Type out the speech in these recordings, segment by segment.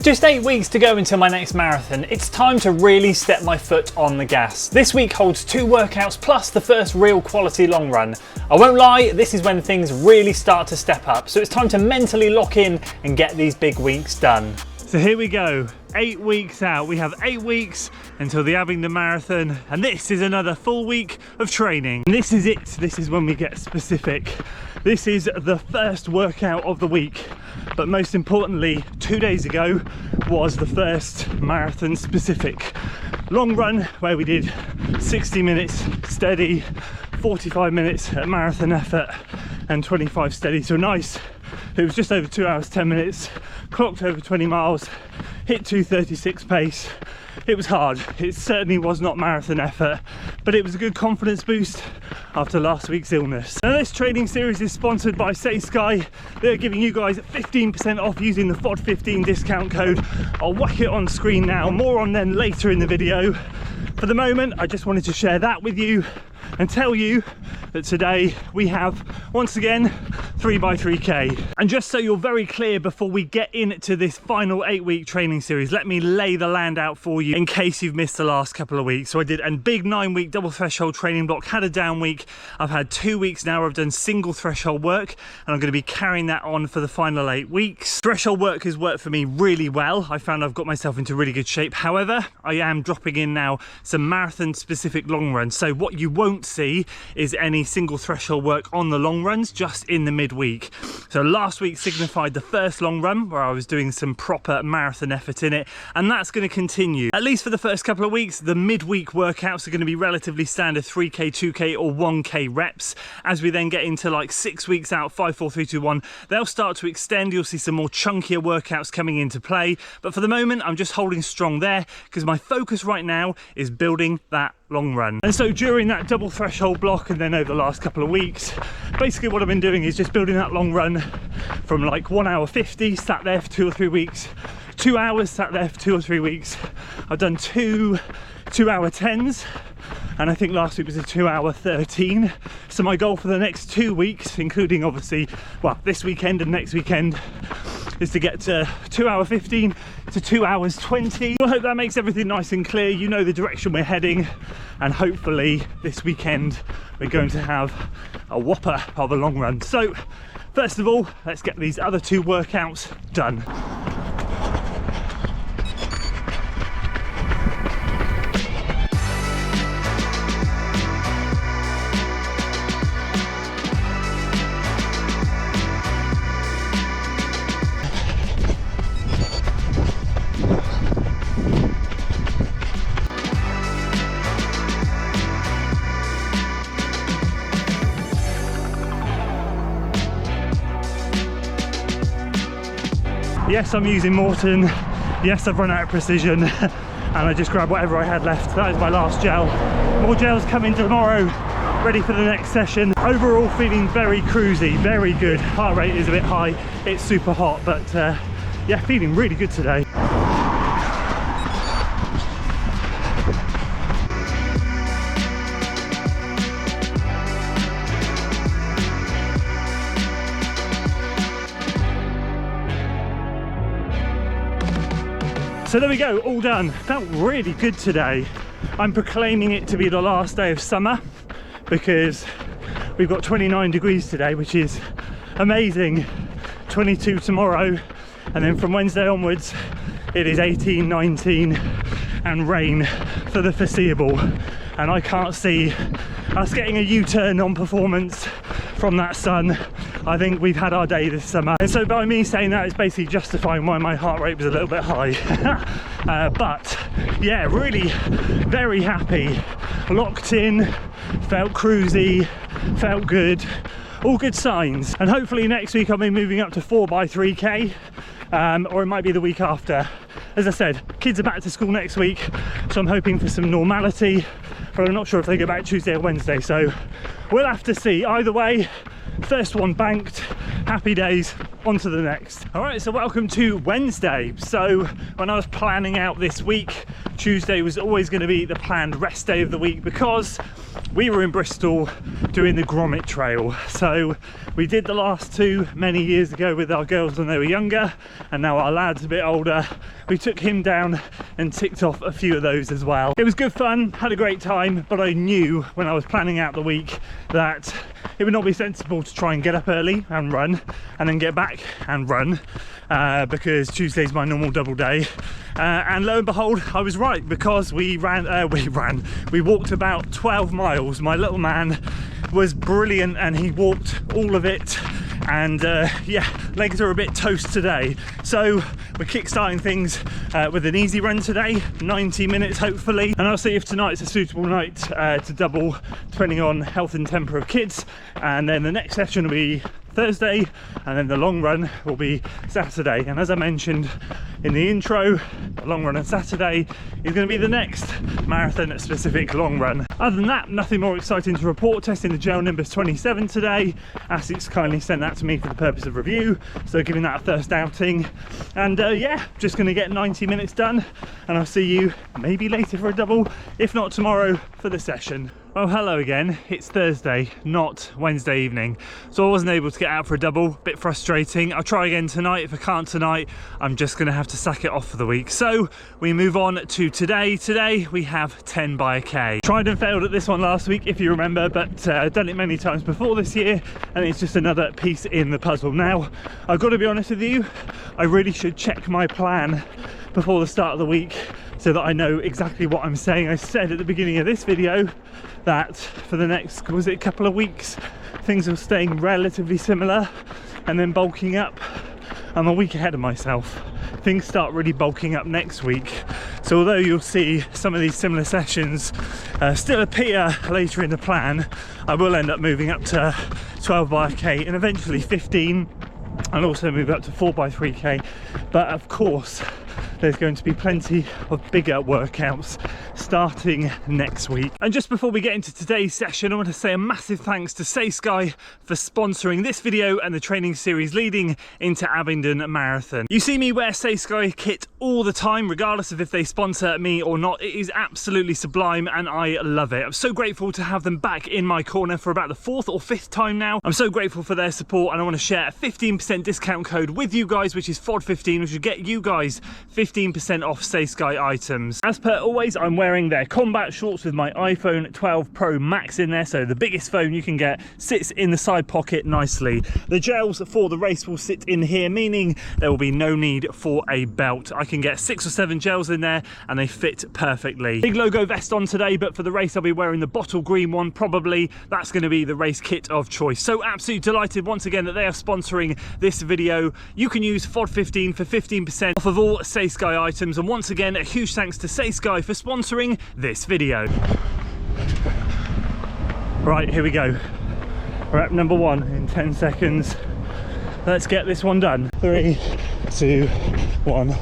Just 8 weeks to go until my next marathon. It's time to really step my foot on the gas. This week holds 2 workouts plus the first real quality long run. I won't lie, this is when things really start to step up, so it's time to mentally lock in and get these big weeks done. So here we go, 8 weeks out. We have 8 weeks until the Abingdon Marathon, and this is another full week of training. And this is it, this is when we get specific. This is the first workout of the week, but most importantly, 2 days ago was the first marathon specific long run where we did 60 minutes steady, 45 minutes at marathon effort and 25 steady. So nice. It was just over 2 hours 10 minutes, clocked over 20 miles, hit 2:36 pace. It was hard. It certainly was not marathon effort, but it was a good confidence boost after last week's illness. Now this training series is sponsored by SaySky. They're giving you guys 15% off using the FOD15 discount code. I'll whack it on screen now, more on them later in the video. For the moment, I just wanted to share that with you and tell you that today we have, once again, 3x3k. And just so you're very clear before we get into this final 8-week training series, let me lay the land out for you in case you've missed the last couple of weeks. So I did a big 9-week double threshold training block, had a down week. I've had 2 weeks now where I've done single threshold work, and I'm going to be carrying that on for the final 8 weeks. Threshold work has worked for me really well. I found I've got myself into really good shape. However, I am dropping in now some marathon specific long runs. So what you won't see is any single threshold work on the long runs, just in the midweek. So last week signified the first long run where I was doing some proper marathon effort in it, and that's going to continue at least for the first couple of weeks. The midweek workouts are going to be relatively standard 3k, 2k or 1k reps. As we then get into like 6 weeks out, 5, 4, 3, 2, 1, they'll start to extend. You'll see some more chunkier workouts coming into play, but for the moment I'm just holding strong there because my focus right now is building that long run. And so during that double threshold block and then over the last couple of weeks, basically what I've been doing is just building that long run from like 1 hour 50, sat there for 2 or 3 weeks, 2 hours, sat there for 2 or 3 weeks. I've done two 2-hour 10s, and I think last week was a 2-hour 13. So my goal for the next 2 weeks, including obviously, well, this weekend and next weekend, is to get to 2-hour 15 to 2 hours 20. I hope that makes everything nice and clear. You know the direction we're heading, and hopefully this weekend we're going to have a whopper of a long run. So first of all, let's get these other 2 workouts done. Yes, I'm using Morton. Yes, I've run out of precision and I just grabbed whatever I had left. That is my last gel. More gels coming tomorrow, ready for the next session. Overall feeling very cruisy, very good. Heart rate is a bit high, it's super hot, but yeah, feeling really good today. So there we go, all done. Felt really good today. I'm proclaiming it to be the last day of summer because we've got 29 degrees today, which is amazing. 22 tomorrow, and then from Wednesday onwards it is 18, 19 and rain for the foreseeable. And I can't see us getting a U-turn on performance from that sun. I think we've had our day this summer, and so by me saying that, it's basically justifying why my heart rate was a little bit high. But yeah, really very happy, locked in, felt cruisy, felt good, all good signs. And hopefully next week I'll be moving up to 4x3k, or it might be the week after. As I said, kids are back to school next week, so I'm hoping for some normality, but I'm not sure if they go back Tuesday or Wednesday, so we'll have to see. Either way, first one banked, happy days. on to the next. All right, so welcome to Wednesday. So when I was planning out this week, Tuesday was always going to be the planned rest day of the week because we were in Bristol doing the Grommet Trail. So we did the last two many years ago with our girls when they were younger, and now our lad's a bit older. We took him down and ticked off a few of those as well. It was good fun, had a great time, but I knew when I was planning out the week that it would not be sensible to try and get up early and run and then get back and run because Tuesday's my normal double day. And lo and behold, I was right, because we walked about 12 miles. My little man was brilliant and he walked all of it, and yeah, legs are a bit toast today. So we're kickstarting things with an easy run today, 90 minutes hopefully, and I'll see if tonight's a suitable night to double, depending on health and temper of kids. And then the next session will be Thursday, and then the long run will be Saturday. And as I mentioned in the intro, the long run on Saturday is going to be the next marathon specific long run. Other than that, nothing more exciting to report. Testing the gel Nimbus 27 today. Asics kindly sent that to me for the purpose of review, so giving that a first outing. And yeah, just going to get 90 minutes done, and I'll see you maybe later for a double, if not tomorrow for the session. Oh, hello again. It's Thursday, not Wednesday evening, so I wasn't able to get out for a double. Bit frustrating. I'll try again tonight. If I can't tonight, I'm just going to have to sack it off for the week. So we move on to today. Today we have 10 by a K. Tried and failed at this one last week, if you remember, but done it many times before this year, and it's just another piece in the puzzle. Now, I've got to be honest with you, I really should check my plan before the start of the week so that I know exactly what I'm saying. I said at the beginning of this video that for the next, was it a couple of weeks, things are staying relatively similar and then bulking up. I'm a week ahead of myself. Things start really bulking up next week. So although you'll see some of these similar sessions still appear later in the plan, I will end up moving up to 12 by a K and eventually 15, and also move up to 4 by 3K. But of course, there's going to be plenty of bigger workouts starting next week. And just before we get into today's session, I want to say a massive thanks to SaySky for sponsoring this video and the training series leading into Abingdon Marathon. You see me wear SaySky kit all the time, regardless of if they sponsor me or not. It is absolutely sublime and I love it. I'm so grateful to have them back in my corner for about the 4th or 5th time now. I'm so grateful for their support, and I want to share a 15% discount code with you guys, which is FOD15, which will get you guys 15% off SaySky items. As per always, I'm wearing their combat shorts with my iPhone 12 Pro Max in there, so the biggest phone you can get sits in the side pocket nicely. The gels for the race will sit in here, meaning there will be no need for a belt. I can get 6 or 7 gels in there and they fit perfectly. Big logo vest on today, but for the race I'll be wearing the bottle green one probably. That's going to be the race kit of choice. So absolutely delighted once again that they are sponsoring this video. You can use FOD15 for 15% off of all SaySky items, and once again a huge thanks to SaySky for sponsoring this video. Right, here we go. Rep number 1 in 10 seconds. Let's get this one done. 3, 2, 1.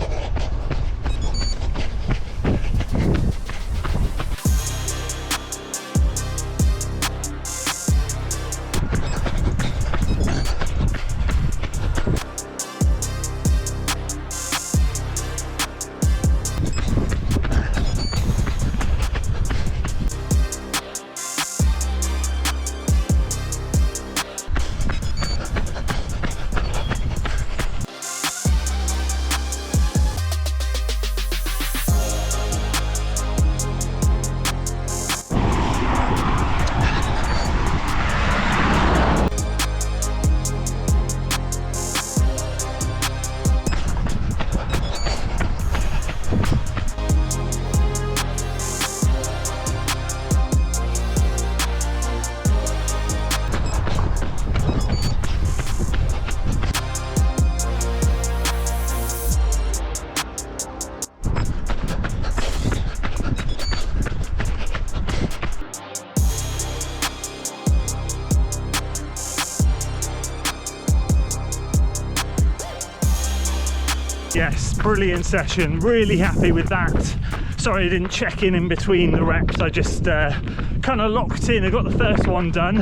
Brilliant session, really happy with that. Sorry I didn't check in between the reps, I just kind of locked in. I got the first one done,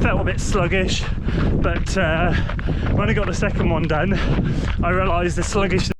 felt a bit sluggish, but when I got the second one done, I realised the sluggishness.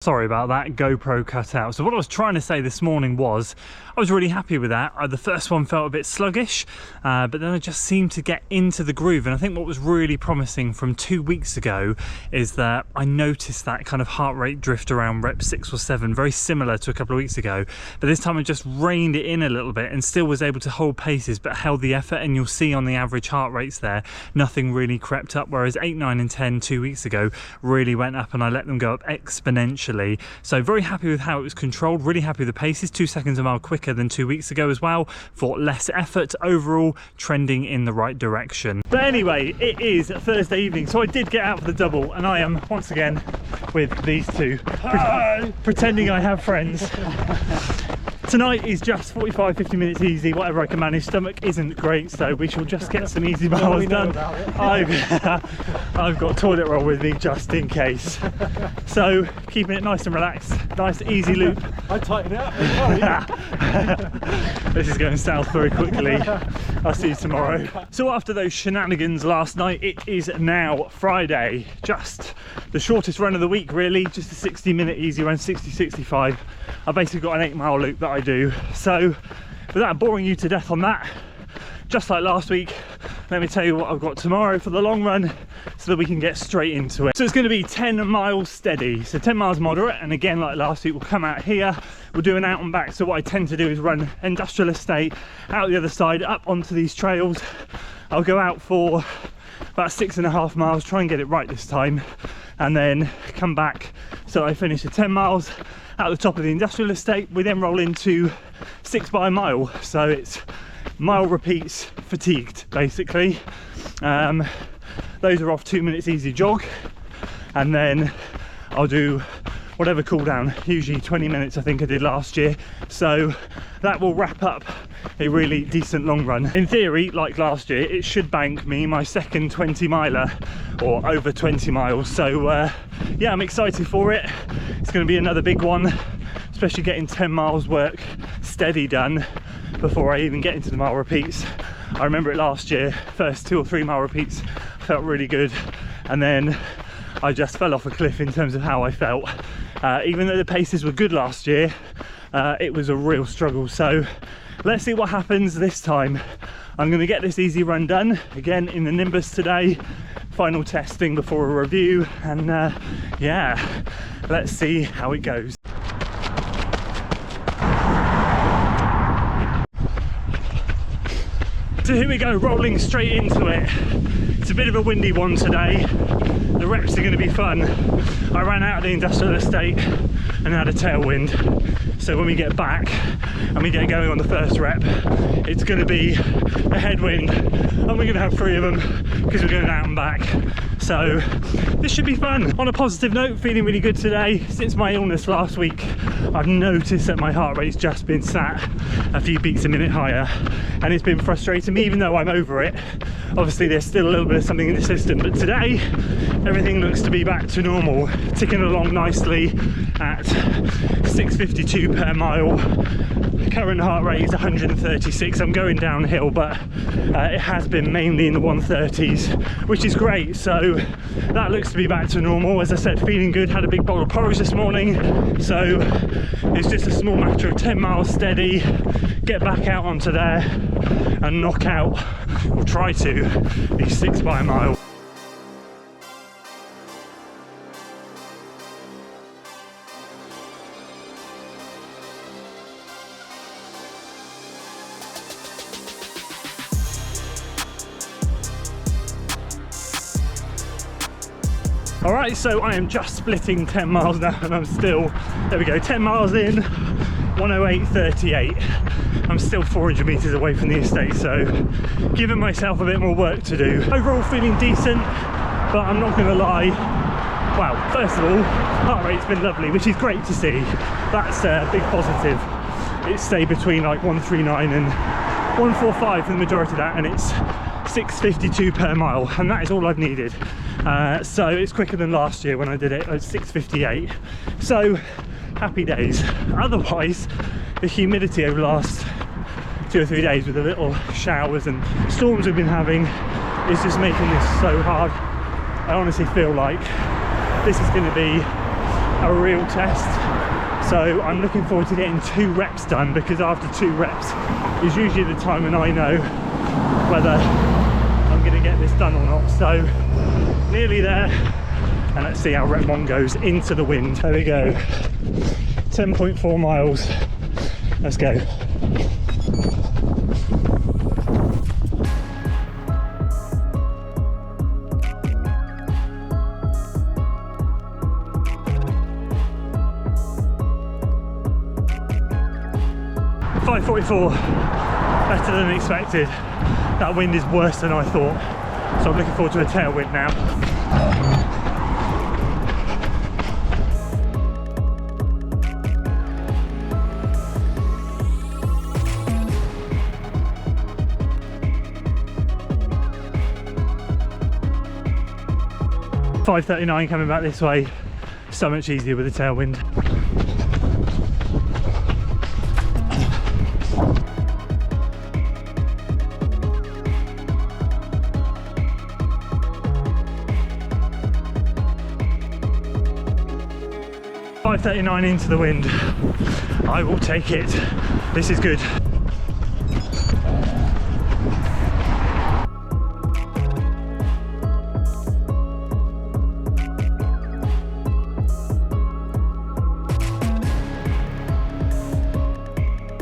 Sorry about that, GoPro cut out. So what I was trying to say this morning was, I was really happy with that. The first one felt a bit sluggish, but then I just seemed to get into the groove. And I think what was really promising from 2 weeks ago is that I noticed that kind of heart rate drift around rep 6 or 7, very similar to a couple of weeks ago. But this time I just reined it in a little bit and still was able to hold paces, but held the effort. And you'll see on the average heart rates there, nothing really crept up. Whereas 8, 9 and 10 2 weeks ago really went up, and I let them go up exponentially. So very happy with how it was controlled, really happy with the paces, 2 seconds a mile quicker than 2 weeks ago as well, for less effort, overall trending in the right direction. But anyway, it is Thursday evening, so I did get out for the double, and I am once again with these two, pretending I have friends. Tonight is just 45-50 minutes easy, whatever I can manage. Stomach isn't great, so we shall just get some easy miles done. I've got toilet roll with me just in case. So keeping it nice and relaxed, nice easy loop. I tighten it up. This is going south very quickly. I'll see you tomorrow. So after those shenanigans last night, it is now Friday. Just the shortest run of the week really, just a 60-minute easy run, 60-65. I've basically got an 8-mile loop that I do. So without boring you to death on that, just like last week, let me tell you what I've got tomorrow for the long run so that we can get straight into it. So it's going to be 10 miles steady, so 10 miles moderate, and again like last week we'll come out here, we'll do an out and back. So what I tend to do is run industrial estate out the other side up onto these trails. I'll go out for about 6.5 miles, try and get it right this time, and then come back so I finish the 10 miles at the top of the industrial estate. We then roll into 6 by a mile, so it's mile repeats fatigued basically. Those are off 2 minutes easy jog, and then I'll do whatever cool down, usually 20 minutes I think I did last year. So that will wrap up a really decent long run. In theory, like last year, it should bank me my second 20 miler, or over 20 miles. So yeah, I'm excited for it. It's going to be another big one, especially getting 10 miles work steady done before I even get into the mile repeats. I remember it last year, first 2 or 3 mile repeats felt really good, and then I just fell off a cliff in terms of how I felt. Even though the paces were good last year, it was a real struggle. So let's see what happens this time. I'm going to get this easy run done again in the Nimbus today, final testing before a review, and yeah, let's see how it goes. So here we go, rolling straight into it. It's a bit of a windy one today. The reps are going to be fun. I ran out of the industrial estate and had a tailwind. So when we get back and we get going on the first rep, it's going to be a headwind, and we're going to have 3 of them because we're going out and back. So this should be fun. On a positive note, feeling really good today. Since my illness last week, I've noticed that my heart rate's just been sat a few beats a minute higher, and it's been frustrating me even though I'm over it. Obviously there's still a little bit of something in the system, but today everything looks to be back to normal, ticking along nicely at 6:52 per mile. Current heart rate is 136. I'm going downhill, but it has been mainly in the 130s, which is great. So that looks to be back to normal. As I said, feeling good. Had a big bowl of porridge this morning, so it's just a small matter of 10 miles steady, get back out onto there and knock out, or try to, these 6 by a mile. Alright, so I am just splitting 10 miles now, and I'm still, there we go, 10 miles in, 108.38. I'm still 400 meters away from the estate, so giving myself a bit more work to do. Overall feeling decent, but I'm not gonna lie, well, first of all, heart rate's been lovely, which is great to see. That's a big positive. It stayed between like 139 and 145 for the majority of that, and it's 6:52 per mile, and that is all I've needed. So it's quicker than last year when I did it at 6:58. So happy days. Otherwise, the humidity over the last 2 or 3 days with the little showers and storms we've been having is just making this so hard. I honestly feel like this is going to be a real test. So I'm looking forward to getting 2 reps done, because after 2 reps is usually the time when I know whether I'm going to get this done or not. So nearly there, and let's see how rep 1 goes into the wind. There we go, 10.4 miles. Let's go. .544, better than expected. That wind is worse than I thought, so I'm looking forward to a tailwind now. .539 coming back this way, so much easier with a tailwind. .539 into the wind. I will take it. This is good.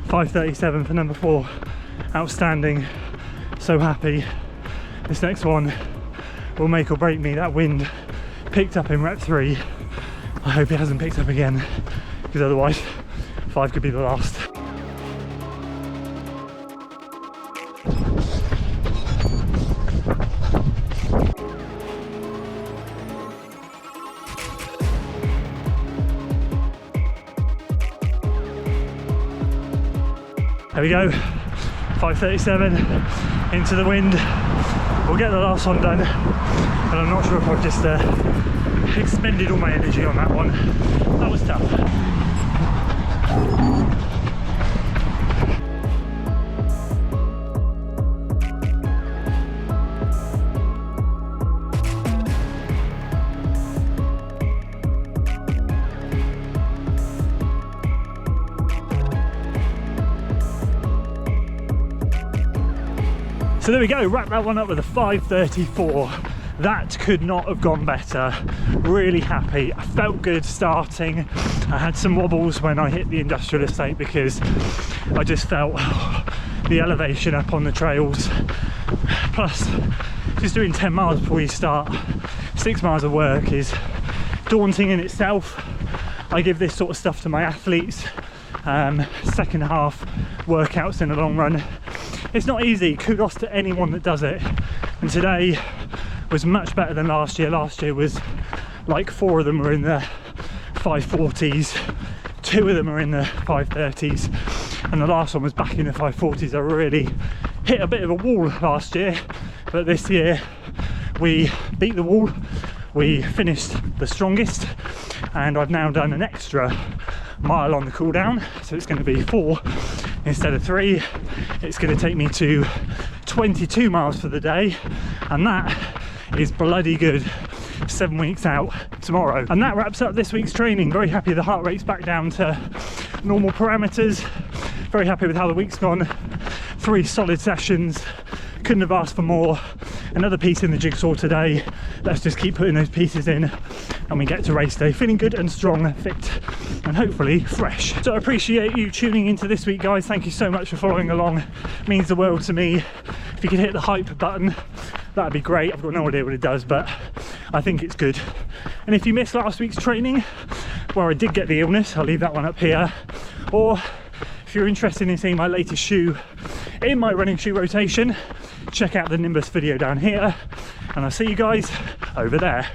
.537 for number 4. Outstanding. So happy. This next one will make or break me. That wind picked up in rep 3. I hope it hasn't picked up again, because otherwise 5 could be the last. There we go, 5:37 into the wind. We'll get the last one done, and I'm not sure if I've just expended all my energy on that one. That was tough. So there we go, wrap that one up with a 5:34. That could not have gone better. Really happy. I felt good starting. I had some wobbles when I hit the industrial estate because I just felt the elevation up on the trails. Plus, just doing 10 miles before you start 6 miles of work is daunting in itself. I give this sort of stuff to my athletes. Second half workouts in the long run. It's not easy. Kudos to anyone that does it. And today was much better than last year. Last year was like 4 of them were in the 540s, 2 of them are in the 530s, and the last one was back in the 540s. I really hit a bit of a wall last year, but this year we beat the wall. We finished the strongest, and I've now done an extra mile on the cool down, so it's going to be 4 instead of 3. It's going to take me to 22 miles for the day, and that is bloody good. 7 weeks out tomorrow. And that wraps up this week's training. Very happy the heart rate's back down to normal parameters. Very happy with how the week's gone. 3 solid sessions. Couldn't have asked for more. Another piece in the jigsaw today. Let's just keep putting those pieces in and we get to race day feeling good and strong, fit and hopefully fresh. So I appreciate you tuning into this week, guys. Thank you so much for following along. It means the world to me. If you could hit the hype button, that'd be great. I've got no idea what it does, but I think it's good. And if you missed last week's training where I did get the illness, I'll leave that one up here. Or if you're interested in seeing my latest shoe in my running shoe rotation, check out the Nimbus video down here, and I'll see you guys over there.